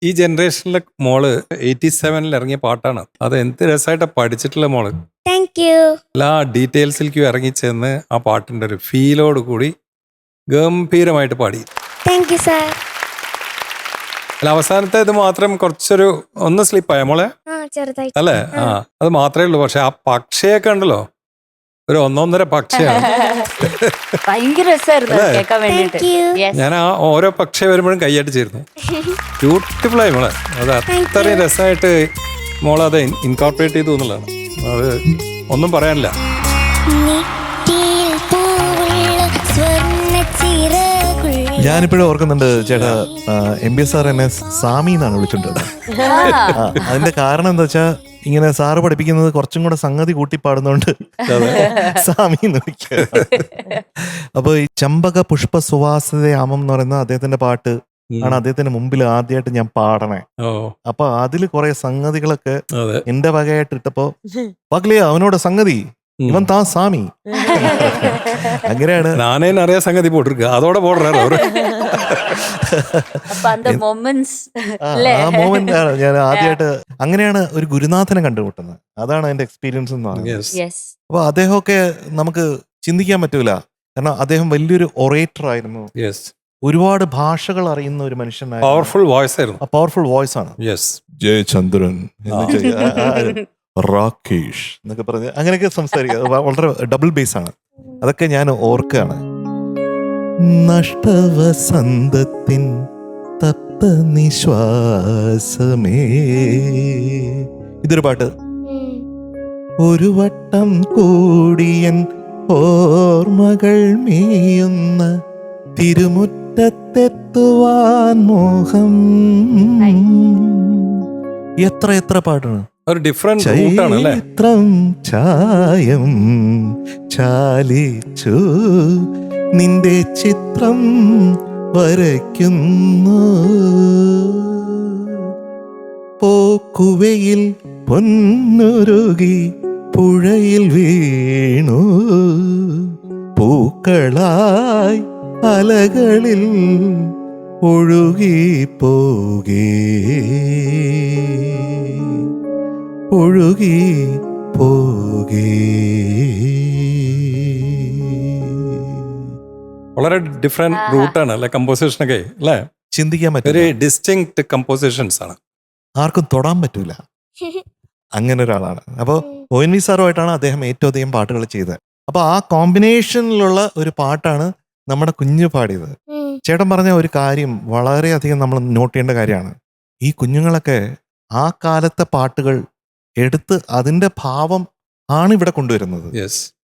ഈ ജനറേഷനിലെ മോള് 87 ഇറങ്ങിയ പാട്ടാണ്. അത് എന്ത് രസമായിട്ടാ പഠിച്ചിട്ടുള്ള മോള്. Thank you. എല്ലാ ഡീറ്റെയിൽസിലേക്കും ഇറങ്ങിച്ചെന്ന് ആ പാട്ടിന്റെ ഒരു ഫീലോട് കൂടി ഗംഭീരമായിട്ട് പാടി. Thank you sir. അല്ല, അവസാനത്തെ ഇത് മാത്രം കുറച്ചൊരു ഒന്ന് സ്ലിപ്പായ മോളെ ചെറുതായിട്ട് അല്ലേ? അത് മാത്രമേ ഉള്ളൂ. പക്ഷെ ആ പക്ഷിയൊക്കെ ഉണ്ടല്ലോ, ഒരു ഒന്നൊന്നര പക്ഷിയാണ്. ഭയങ്കര രസമായിരുന്നു കേൾക്കാൻ വേണ്ടിട്ട്. ഞാൻ ആ ഓരോ പക്ഷി വരുമ്പോഴും കൈയടിച്ചിരുന്നു. ബ്യൂട്ടിഫുള്ളായി മോളെ. അത് അത്രയും രസമായിട്ട് മോളെ അത് ഇൻകോർപ്പറേറ്റ് ചെയ്തു എന്നുള്ളതാണ്. അത് ഒന്നും പറയാനില്ല. ഞാനിപ്പോഴും ഓർക്കുന്നുണ്ട് ചേട്ടാ, MBS സാർ എന്നെ സാമി എന്നാണ് വിളിച്ചോണ്ടിരുന്നത്. അതിന്റെ കാരണം എന്താ വെച്ചാൽ ഇങ്ങനെ സാറ് പഠിപ്പിക്കുന്നത് കുറച്ചും കൂടെ സംഗതി കൂട്ടി പാടുന്നോണ്ട് സാമി എന്ന് വിളിക്കുക. അപ്പൊ ഈ ചമ്പക പുഷ്പ സുവാസിതയാമം എന്ന് പറയുന്ന അദ്ദേഹത്തിന്റെ പാട്ട് ആണ് അദ്ദേഹത്തിന്റെ മുമ്പിൽ ആദ്യമായിട്ട് ഞാൻ പാടണേ. അപ്പൊ അതില് കുറെ സംഗതികളൊക്കെ എന്റെ വകയായിട്ട് ഇട്ടപ്പോ പകലിയ അവനോട് സംഗതി ഇവൻ താ സാമി അങ്ങനെയാണ് നാനേ അറിയാ സംഗതി പോട്ടിരിക്കുക അതോടെ പോടുறாரு അവര്. ആ മോമെന്റ് ആണ് ഞാൻ ആദ്യമായിട്ട് അങ്ങനെയാണ് ഒരു ഗുരുനാഥനെ കണ്ടുമുട്ടുന്നത്. അതാണ് എന്റെ എക്സ്പീരിയൻസ് എന്ന് പറയുന്നത്. അപ്പൊ അദ്ദേഹമൊക്കെ നമുക്ക് ചിന്തിക്കാൻ പറ്റൂല, കാരണം അദ്ദേഹം വലിയൊരു ഒറേറ്റർ ആയിരുന്നു. ഒരുപാട് ഭാഷകൾ അറിയുന്ന ഒരു മനുഷ്യനായിരുന്നു. പവർഫുൾ വോയിസ് ആയിരുന്നു. പവർഫുൾ വോയിസ് ആണ്. ജയചന്ദ്രൻ രാകേഷ് എന്നൊക്കെ പറഞ്ഞ് അങ്ങനെയൊക്കെ സംസാരിക്കുക. വളരെ ഡബിൾ ബേസ് ആണ്. അതൊക്കെ ഞാൻ ഓർക്കുകയാണ്. നഷ്ടവസന്തത്തിൻ തപ്ത നിശ്വാസമേ, ഇതൊരു പാട്ട്. ഒരു വട്ടം കൂടിയൻ ഓർമ്മകൾ മേയുന്ന തിരുമുറ്റത്തെത്തുവാൻ മോഹം. എത്ര എത്ര പാട്ടാണ്. ഒരു ഡിഫറെന്റ് റൂട്ടാണ് അല്ലേ? ചൈത്രം ചായം ചാലിച്ചു നിന്റെ ചിത്രം വരയ്ക്കുന്നു, പോക്കുവയിൽ പൊന്നുരുകി പുഴയിൽ വീണു, പൂക്കളായി അലകളിൽ ഒഴുകി പോകേ ഒഴുകി പോകേ. വളരെ ഡിഫറെന്റ് റൂട്ടാണ് അല്ലെ കമ്പോസിഷനൊക്കെ അല്ലേ? ചിന്തിക്കാൻ പറ്റും. വെരി ഡിസ്റ്റിങ്ക്ട് കമ്പോസിഷൻസ് ആണ്. ആർക്കും തൊടാൻ പറ്റൂല, അങ്ങനെ ഒരാളാണ്. അപ്പോൾ ONV സാറുമായിട്ടാണ് അദ്ദേഹം ഏറ്റവും അധികം പാട്ടുകൾ ചെയ്തത്. അപ്പൊ ആ കോമ്പിനേഷനിലുള്ള ഒരു പാട്ടാണ് നമ്മുടെ കുഞ്ഞു പാടിയത്. ചേട്ടൻ പറഞ്ഞ ഒരു കാര്യം വളരെയധികം നമ്മൾ നോട്ട് ചെയ്യേണ്ട കാര്യമാണ്. ഈ കുഞ്ഞുങ്ങളൊക്കെ ആ കാലത്തെ പാട്ടുകൾ എടുത്ത് അതിന്റെ ഭാവം ആണ് ഇവിടെ കൊണ്ടുവരുന്നത്.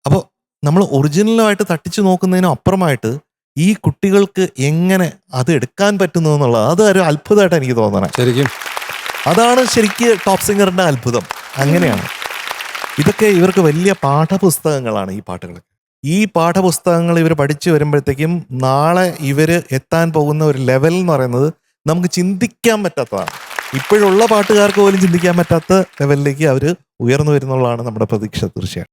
അപ്പോൾ നമ്മൾ ഒറിജിനലുമായിട്ട് തട്ടിച്ചു നോക്കുന്നതിനും അപ്പുറമായിട്ട് ഈ കുട്ടികൾക്ക് എങ്ങനെ അത് എടുക്കാൻ പറ്റുന്നു എന്നുള്ളത് അത് ഒരു അത്ഭുതമായിട്ട് എനിക്ക് തോന്നണേ. ശരിക്കും അതാണ് ശരിക്ക് ടോപ്പ് സിംഗറിന്റെ അത്ഭുതം. അങ്ങനെയാണ്. ഇതൊക്കെ ഇവർക്ക് വലിയ പാഠപുസ്തകങ്ങളാണ് ഈ പാട്ടുകൾ. ഈ പാഠപുസ്തകങ്ങൾ ഇവർ പഠിച്ചു വരുമ്പോഴത്തേക്കും നാളെ ഇവര് എത്താൻ പോകുന്ന ഒരു ലെവൽ എന്ന് പറയുന്നത് നമുക്ക് ചിന്തിക്കാൻ പറ്റാത്തതാണ്. ഇപ്പോഴുള്ള പാട്ടുകാർക്ക് പോലും ചിന്തിക്കാൻ പറ്റാത്ത ലെവലിലേക്ക് അവർ ഉയർന്നു വരുന്നുള്ളതാണ് നമ്മുടെ പ്രതീക്ഷ. തീർച്ചയായും.